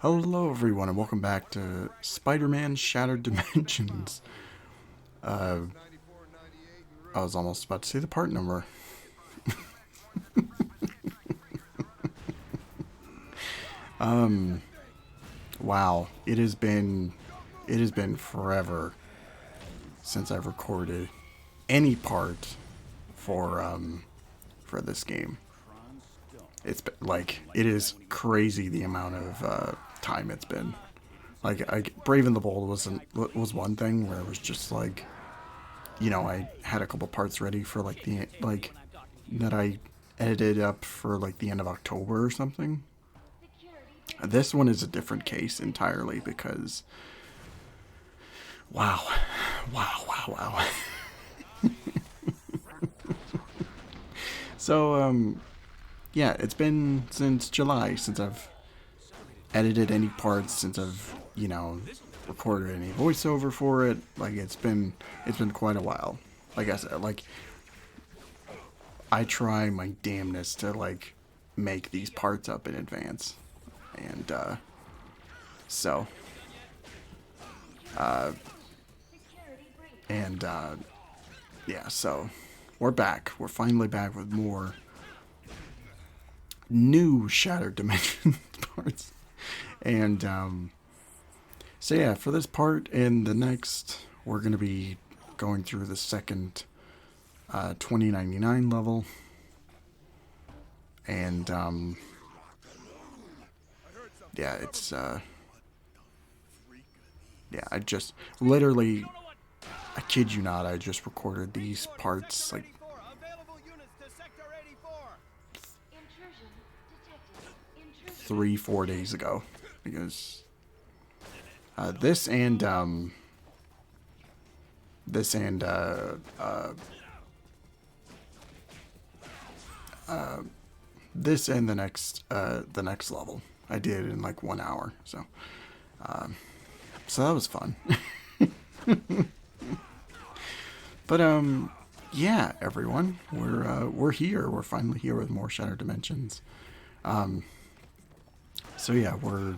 Hello everyone and welcome back to Spider-Man Shattered Dimensions. I was almost about to say the part number. Wow, it has been forever since I've recorded any part for this game. It's been, like, it is crazy the amount of time it's been. Like, Brave and the Bold was one thing where it was just like, I had a couple parts ready for like that I edited up for like the end of October or something. This one is a different case entirely because, wow, wow. So yeah, it's been since July since I've edited any parts, since I've recorded any voiceover for it. Like it's been quite a while. Like I said, like I try my damnedest to like make these parts up in advance, and so and yeah, so we're back. We're finally back with more new Shattered Dimensions parts, and so yeah, for this part and the next, we're gonna be going through the second 2099 level, and yeah, it's yeah, I just literally, I kid you not, I just recorded these parts like 3-4 days ago because this and this and this and the next level I did in like 1 hour. So that was fun. But yeah, everyone, we're here. We're finally here with more Shattered Dimensions. So yeah, we're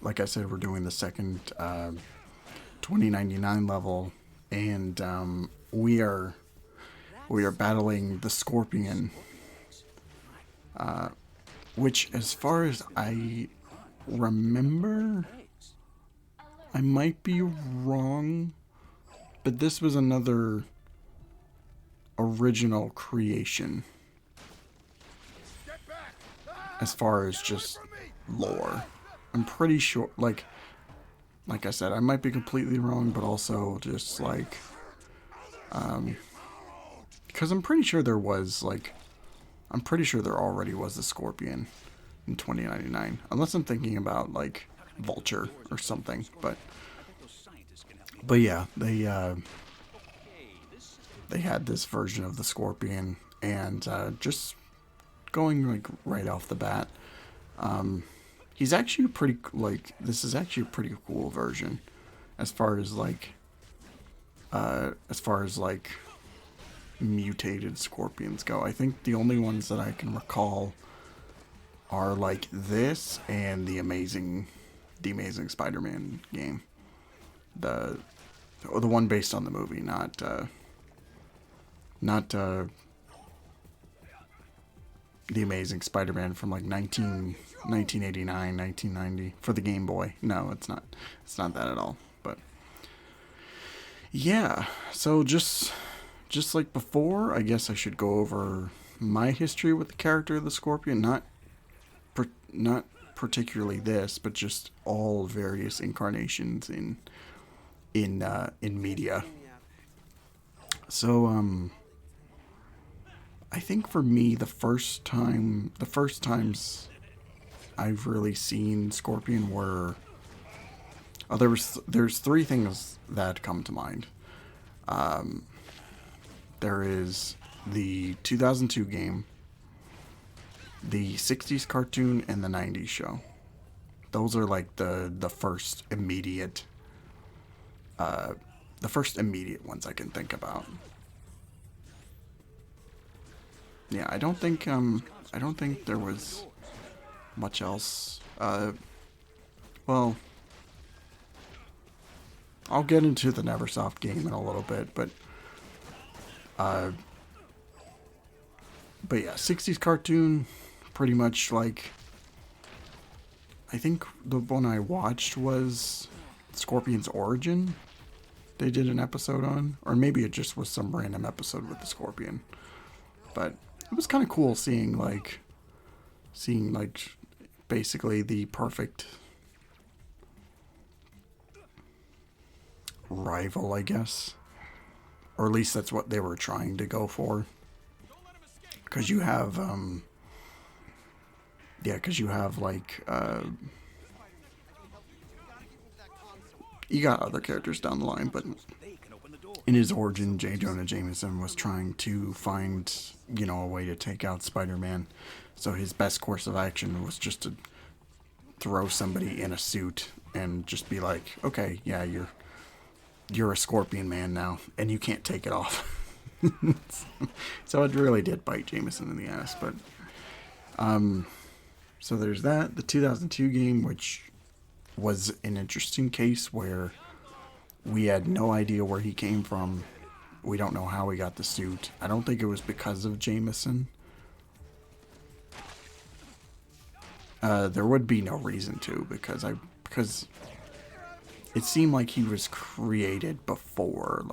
like I said, we're doing the second 2099 level, and we are battling the Scorpion, which, as far as I remember, I might be wrong, but this was another original creation as far as just lore. I'm pretty sure, like I said, I might be completely wrong, but also just like, because I'm pretty sure I'm pretty sure there already was a Scorpion in 2099, unless I'm thinking about like Vulture or something. But yeah, they had this version of the Scorpion, and just going like right off the bat, he's actually pretty, like, this is actually a pretty cool version as far as like mutated Scorpions go. I think the only ones that I can recall are like this and the Amazing Spider-Man game, the one based on the movie, not the Amazing Spider-Man from like 1989, 1990 for the Game Boy. No, it's not. It's not that at all. But yeah, so just like before, I guess I should go over my history with the character of the Scorpion. Not particularly this, but just all various incarnations in media. So I think for me, the first times I've really seen Scorpion were, there's three things that come to mind. There is the 2002 game, the 60s cartoon, and the 90s show. Those are like the first immediate ones I can think about. Yeah, I don't think there was much else well, I'll get into the Neversoft game in a little bit, but yeah, 60s cartoon, pretty much like, I think the one I watched was Scorpion's Origin. They did an episode on, or maybe it just was some random episode with the Scorpion. But it was kind of cool seeing like basically the perfect rival, I guess. Or at least that's what they were trying to go for. Because you have, like, you got other characters down the line, but in his origin, J. Jonah Jameson was trying to find, you know, a way to take out Spider-Man. So his best course of action was just to throw somebody in a suit and just be like, okay, yeah, you're a Scorpion Man now, and you can't take it off. So it really did bite Jameson in the ass, but so there's that. The 2002 game, which was an interesting case where we had no idea where he came from. We don't know how he got the suit. I don't think it was because of Jameson. There would be no reason to, because it seemed like he was created before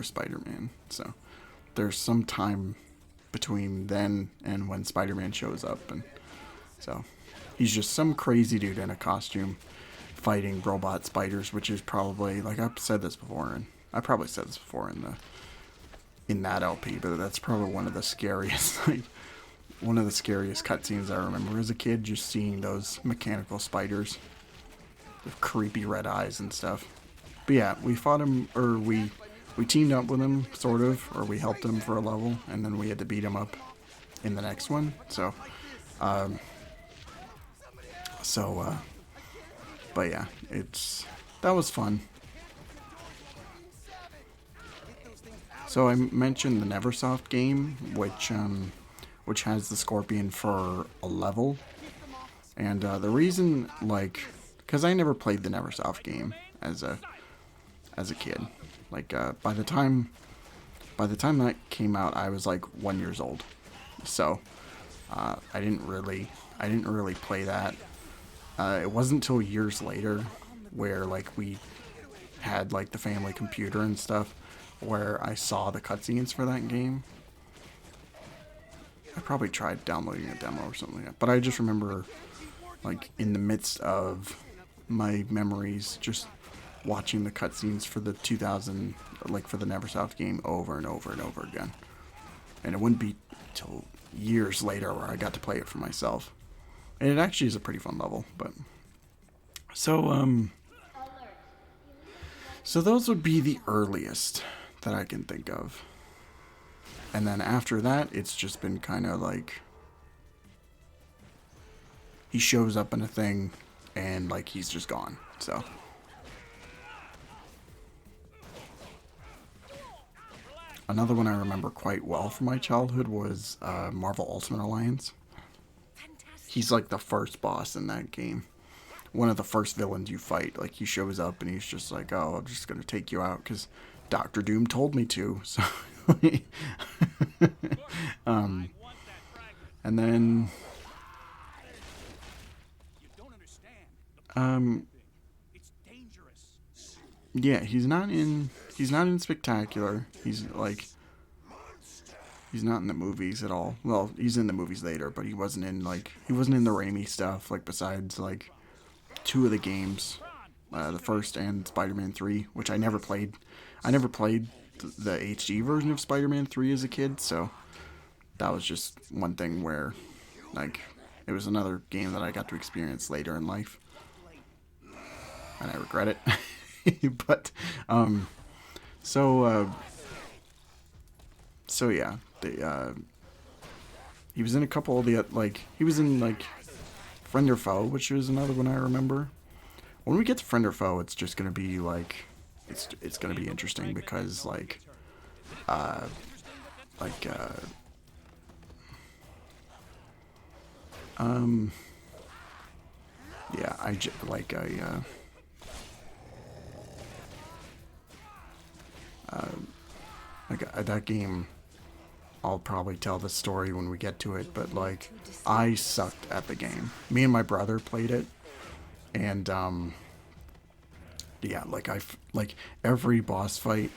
Spider-Man. So there's some time between then and when Spider-Man shows up, and so he's just some crazy dude in a costume fighting robot spiders, which is probably, like I've said this before, and I probably said this before in that LP, but that's probably one of the scariest cutscenes I remember as a kid, just seeing those mechanical spiders with creepy red eyes and stuff. But yeah, we fought him, or we teamed up with him, sort of, or we helped him for a level, and then we had to beat him up in the next one. So, but yeah, that was fun. So I mentioned the Neversoft game, which has the Scorpion for a level, and the reason, like, because I never played the Neversoft game as a kid. Like, by the time that came out, I was like 1 year old, so I didn't really play that. It wasn't until years later, where like we had like the family computer and stuff, where I saw the cutscenes for that game. I probably tried downloading a demo or something like that, but I just remember, like, in the midst of my memories, just watching the cutscenes for the 2000, like for the Neversoft game, over and over and over again. And it wouldn't be till years later where I got to play it for myself. And it actually is a pretty fun level, but so those would be the earliest that I can think of. And then after that, it's just been kind of like he shows up in a thing and like he's just gone. So another one I remember quite well from my childhood was Marvel Ultimate Alliance. He's like the first boss in that game. One of the first villains you fight. Like, he shows up and he's just like, oh, I'm just going to take you out because Dr. Doom told me to. So, and then, yeah, he's not in Spectacular. He's not in the movies at all. Well, he's in the movies later, but he wasn't in the Raimi stuff, like, besides, like, 2 of the games, the first and Spider-Man 3, which I never played. I never played the HD version of Spider-Man 3 as a kid, so that was just one thing where, like, it was another game that I got to experience later in life, and I regret it. But, so yeah, he was in a couple of the, like, he was in, like, Friend or Foe, which is another one I remember. When we get to Friend or Foe, it's just gonna be, like, it's gonna be interesting, because, like, yeah, that game. I'll probably tell the story when we get to it, but like, I sucked at the game. Me and my brother played it, and yeah, like every boss fight,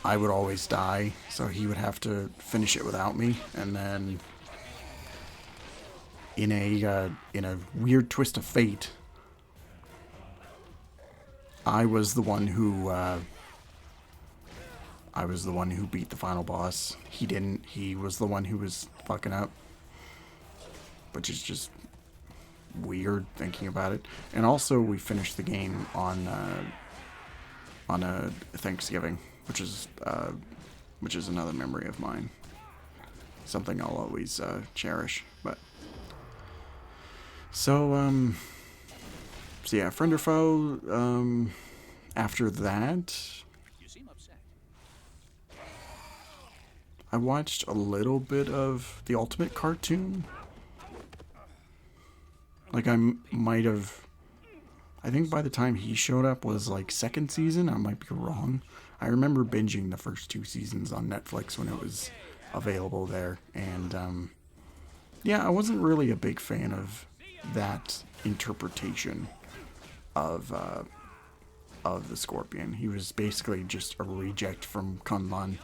I would always die, so he would have to finish it without me, and then in a weird twist of fate, I was the one who beat the final boss. He didn't. He was the one who was fucking up, which is just weird thinking about it. And also, we finished the game on a Thanksgiving, which is another memory of mine. Something I'll always cherish. But so yeah, friend or foe. After that, I watched a little bit of the Ultimate cartoon. Like, I might have... I think by the time he showed up was, like, second season. I might be wrong. I remember binging the first 2 seasons on Netflix when it was available there. And, yeah, I wasn't really a big fan of that interpretation of the Scorpion. He was basically just a reject from Kunlun.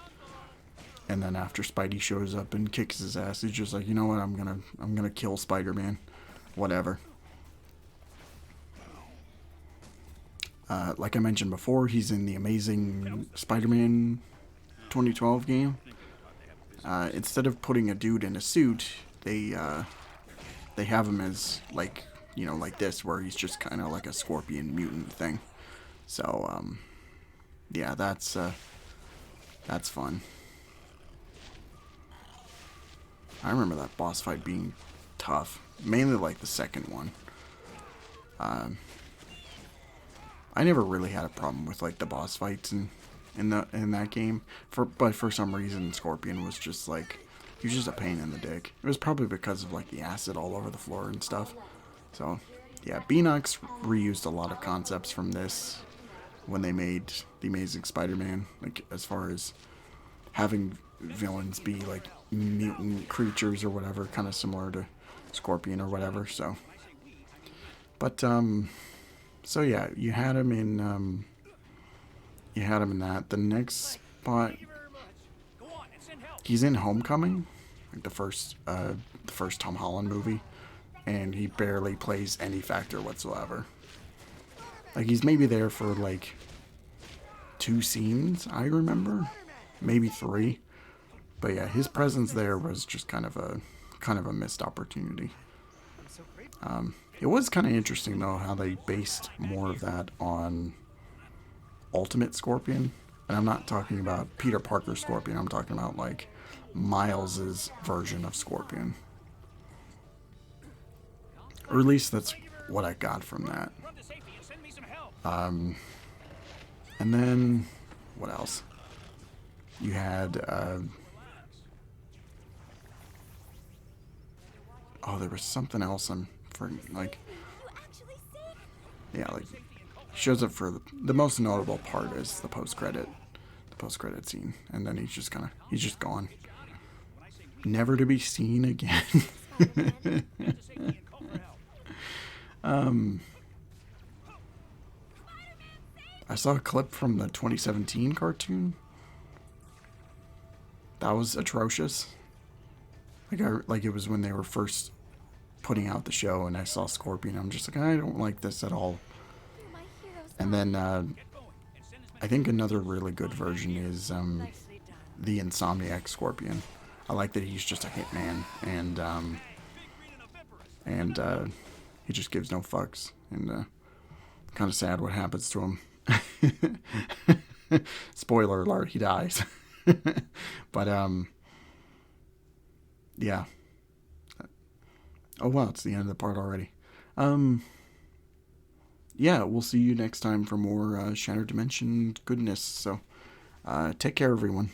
And then after Spidey shows up and kicks his ass, he's just like, you know what, I'm gonna kill Spider-Man. Whatever. Like I mentioned before, he's in the Amazing Spider-Man 2012 game. Instead of putting a dude in a suit, they have him as, like, you know, like this, where he's just kind of like a scorpion mutant thing. So, yeah, that's fun. I remember that boss fight being tough. Mainly like the second one. I never really had a problem with like the boss fights in that game. But for some reason Scorpion was just like, he was just a pain in the dick. It was probably because of like the acid all over the floor and stuff. So yeah, Beanox reused a lot of concepts from this when they made the Amazing Spider-Man, like as far as having villains be like mutant creatures or whatever, kind of similar to Scorpion or whatever. So, but so yeah, you had him in that. The next spot, he's in Homecoming, like the first Tom Holland movie, and he barely plays any factor whatsoever. Like, he's maybe there for like 2 scenes, I remember, maybe 3. But yeah, his presence there was just kind of a missed opportunity. It was kind of interesting though how they based more of that on Ultimate Scorpion, and I'm not talking about Peter Parker's Scorpion. I'm talking about like Miles's version of Scorpion, or at least that's what I got from that. And then what else? You had there was something else like, yeah, like, shows up for the most notable part is the post-credit scene, and then he's just gone, never to be seen again. I saw a clip from the 2017 cartoon. That was atrocious. Like it was when they were first putting out the show, and I saw Scorpion. I'm just like, I don't like this at all. And then I think another really good version is the Insomniac Scorpion. I like that he's just a hitman, and he just gives no fucks, and kind of sad what happens to him. Spoiler alert, he dies. But yeah. Oh wow, it's the end of the part already. Yeah, we'll see you next time for more Shattered Dimension goodness. So take care, everyone.